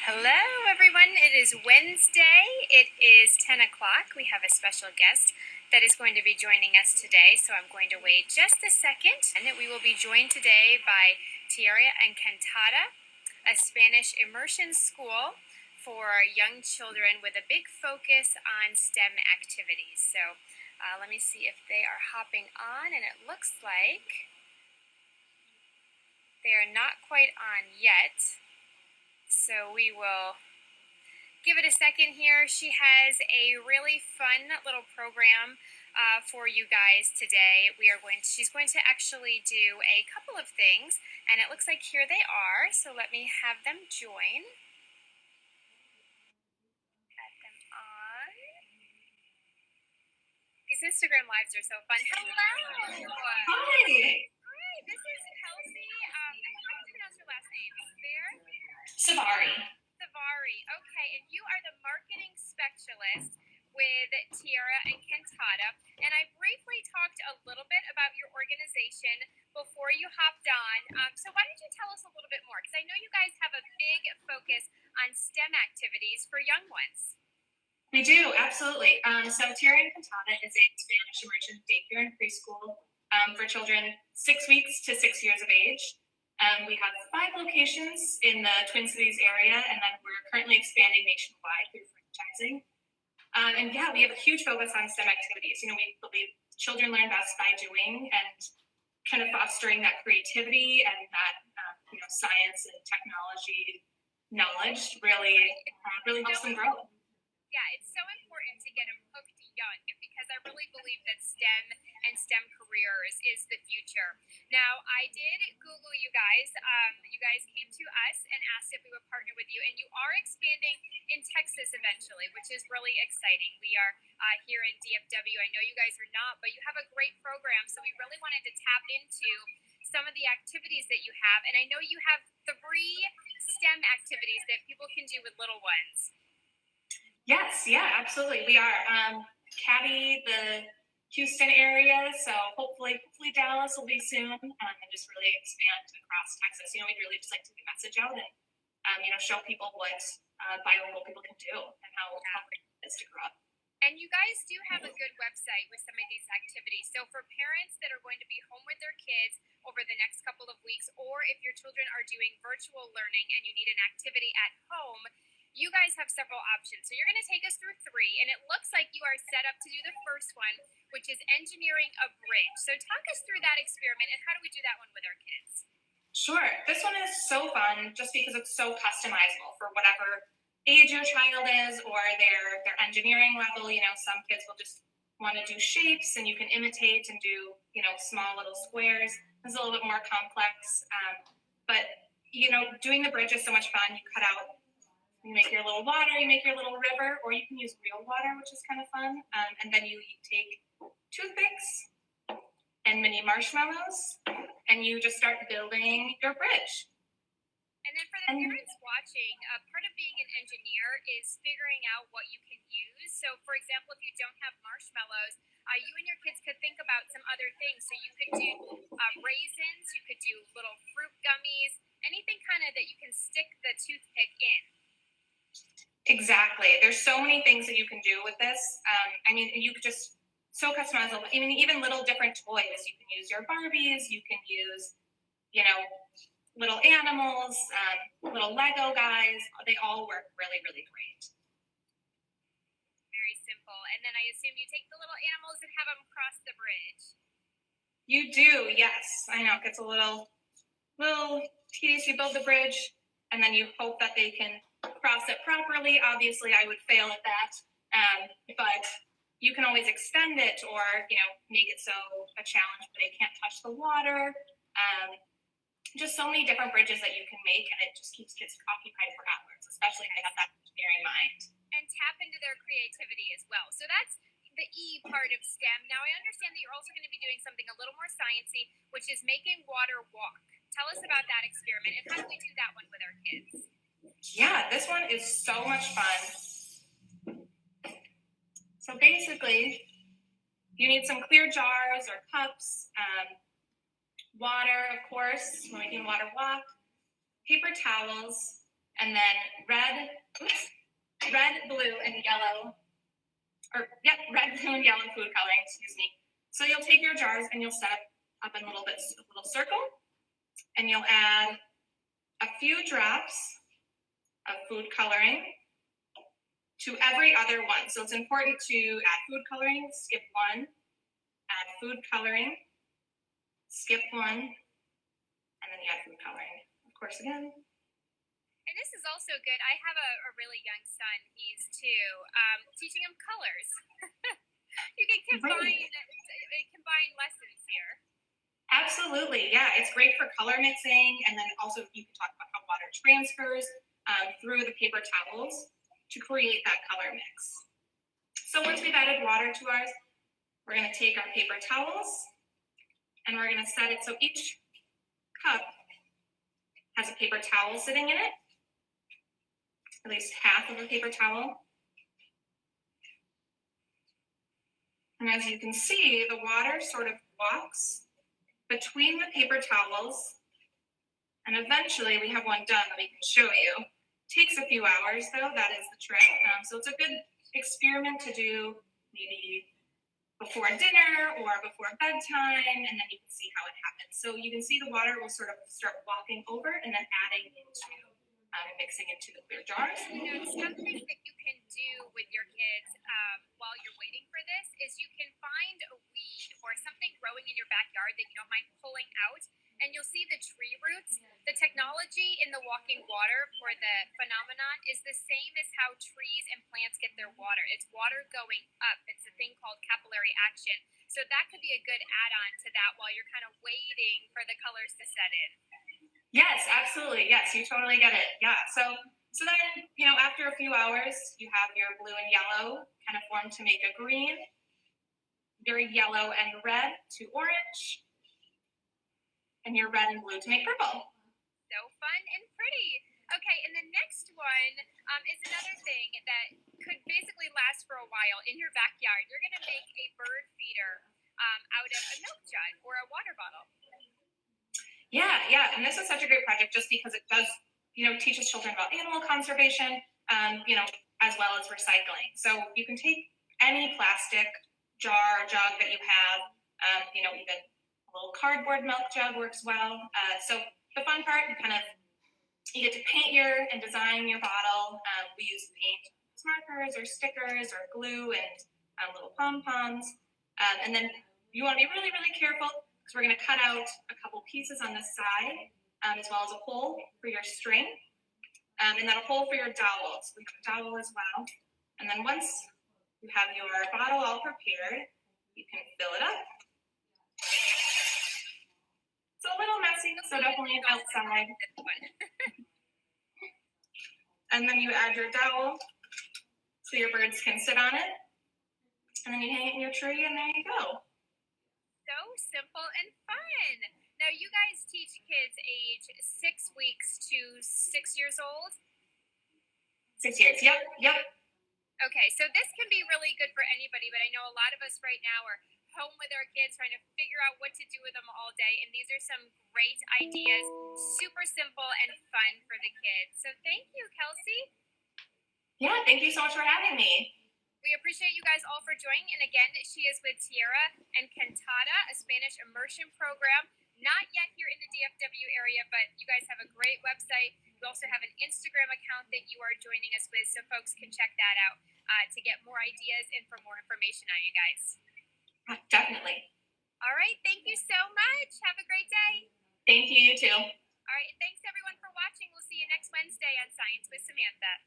Hello, everyone. It is Wednesday. It is 10 o'clock. We have a special guest that is going to be joining us today, so I'm going to wait just a second. And we will be joined today by Tierra and Encantada, a Spanish immersion school for young children with a big focus on STEM activities. So let me see if they are hopping on, and it looks like they are not quite on yet. So we will give it a second here. She has a really fun little program for you guys today. She's going to actually do a couple of things, and it looks like here they are. So let me have them join. Add them on. These Instagram lives are so fun. Hello. Hi. Hi. This is Kelcy. How do you pronounce your last name? Svare. Svare. Okay, and you are the marketing specialist with Tierra and Encantada. And I briefly talked a little bit about your organization before you hopped on. So why don't you tell us a little bit more? Because I know you guys have a big focus on STEM activities for young ones. We do, absolutely. So Tierra and Encantada is a Spanish immersion daycare and preschool for children 6 weeks to 6 years of age. We have 5 locations in the Twin Cities area, and then we're currently expanding nationwide through franchising. And yeah, we have a huge focus on STEM activities. You know, we believe children learn best by doing, and kind of fostering that creativity and that science and technology knowledge really helps them grow. Yeah, it's so important to get them hooked young because I really believe that STEM and STEM careers is the future. Now, I did Google you guys. You guys came to us and asked if we would partner with you, and you are expanding in Texas eventually, which is really exciting. We are here in DFW. I know you guys are not, but you have a great program, so we really wanted to tap into some of the activities that you have, and I know you have 3 STEM activities that people can do with little ones. Yes, yeah, absolutely. We are Caddy, the Houston area, so hopefully Dallas will be soon, and just really expand across Texas. You know, we'd really just like to get the message out and show people what bilingual people can do and how great it is to grow up. And you guys do have a good website with some of these activities. So for parents that are going to be home with their kids over the next couple of weeks, or if your children are doing virtual learning and you need an activity at home, you guys have several options. So you're going to take us through 3, and it looks like you are set up to do the first one, which is engineering a bridge. So talk us through that experiment, and how do we do that one with our kids? Sure. This one is so fun just because it's so customizable for whatever age your child is or their engineering level. You know, some kids will just want to do shapes, and you can imitate and do, small little squares. It's a little bit more complex. But, doing the bridge is so much fun. You make your little water, you make your little river, or you can use real water, which is kind of fun. And then you take toothpicks and mini marshmallows, and you just start building your bridge. And then for the parents watching, part of being an engineer is figuring out what you can use. So, for example, if you don't have marshmallows, you and your kids could think about some other things. So you could do raisins, you could do little fruit gummies, anything kind of that you can stick the toothpick in. Exactly. There's so many things that you can do with this. You could just so customizable. Even little different toys. You can use your Barbies. You can use, little animals, little Lego guys. They all work really, really great. Very simple. And then I assume you take the little animals and have them cross the bridge. You do, yes. I know it gets a little tedious. You build the bridge, and then you hope that they can cross it properly. Obviously, I would fail at that, but you can always extend it or make it so a challenge but they can't touch the water. Just so many different bridges that you can make, and it just keeps kids occupied for hours, especially if they have that engineering mind. And tap into their creativity as well. So that's the E part of STEM. Now I understand that you're also going to be doing something a little more sciencey, which is making water walk. Tell us about that experiment, and how do we do that one with our kids? Yeah, this one is so much fun. So basically, you need some clear jars or cups, water, of course, we're making water walk, paper towels, and then red, blue, and yellow, red, blue, and yellow food coloring, excuse me. So you'll take your jars and you'll set up in a little circle, and you'll add a few drops of food coloring to every other one. So it's important to add food coloring, skip one, add food coloring, skip one, and then you add food coloring, of course, again. And this is also good. I have a really young son. He's 2. Teaching him colors. You can combine lessons here. Absolutely, yeah. It's great for color mixing, and then also you can talk about how water transfers through the paper towels to create that color mix. So once we've added water to ours, we're going to take our paper towels and we're going to set it so each cup has a paper towel sitting in it, at least half of a paper towel. And as you can see, the water sort of walks between the paper towels, and eventually we have one done that we can show you. Takes a few hours though, that is the trick. So it's a good experiment to do maybe before dinner or before bedtime, and then you can see how it happens. So you can see the water will sort of start walking over and then adding into mixing into the clear jars. Something that you can do with your kids while you're waiting for this is you can find a weed or something growing in your backyard that you don't mind pulling out, and you'll see the tree roots. The technology in the walking water for the phenomenon is the same as how trees and plants get their water. It's water going up. It's a thing called capillary action. So that could be a good add-on to that while you're kind of waiting for the colors to set in. Yes, absolutely. Yes, you totally get it. Yeah. So then, after a few hours, you have your blue and yellow kind of formed to make a green, your yellow and red to orange, and your red and blue to make purple. So fun and pretty. Okay, and the next one is another thing that could basically last for a while in your backyard. You're going to make a bird feeder out of a milk jug or a water bottle. Yeah, and this is such a great project just because it does, teaches children about animal conservation, as well as recycling. So you can take any plastic jar, jug that you have, even a little cardboard milk jug works well. So the fun part, you get to paint and design your bottle. We use paint markers or stickers or glue and little pom-poms. And then you want to be really, really careful because we're going to cut out a couple pieces on the side, as well as a hole for your string, and then a hole for your dowel. So we have a dowel as well. And then once you have your bottle all prepared, you can fill it up. It's a little messy, so definitely outside. And then you add your dowel so your birds can sit on it. And then you hang it in your tree, and there you go. So simple and fun. Now, you guys teach kids age 6 weeks to 6 years old? 6 years, yep. Okay, so this can be really good for anybody, but I know a lot of us right now are home with our kids trying to figure out what to do with them all day, and these are some great ideas, super simple and fun for the kids. So thank you, Kelcy. Yeah, thank you so much for having me. We appreciate you guys all for joining, and again, she is with Tierra and Encantada, a Spanish immersion program. Not yet here in the DFW area, but you guys have a great website. We also have an Instagram account that you are joining us with, so folks can check that out to get more ideas and for more information on you guys. Definitely. All right, thank you so much. Have a great day. Thank you, you too. All right, and thanks everyone for watching. We'll see you next Wednesday on Science with Samantha.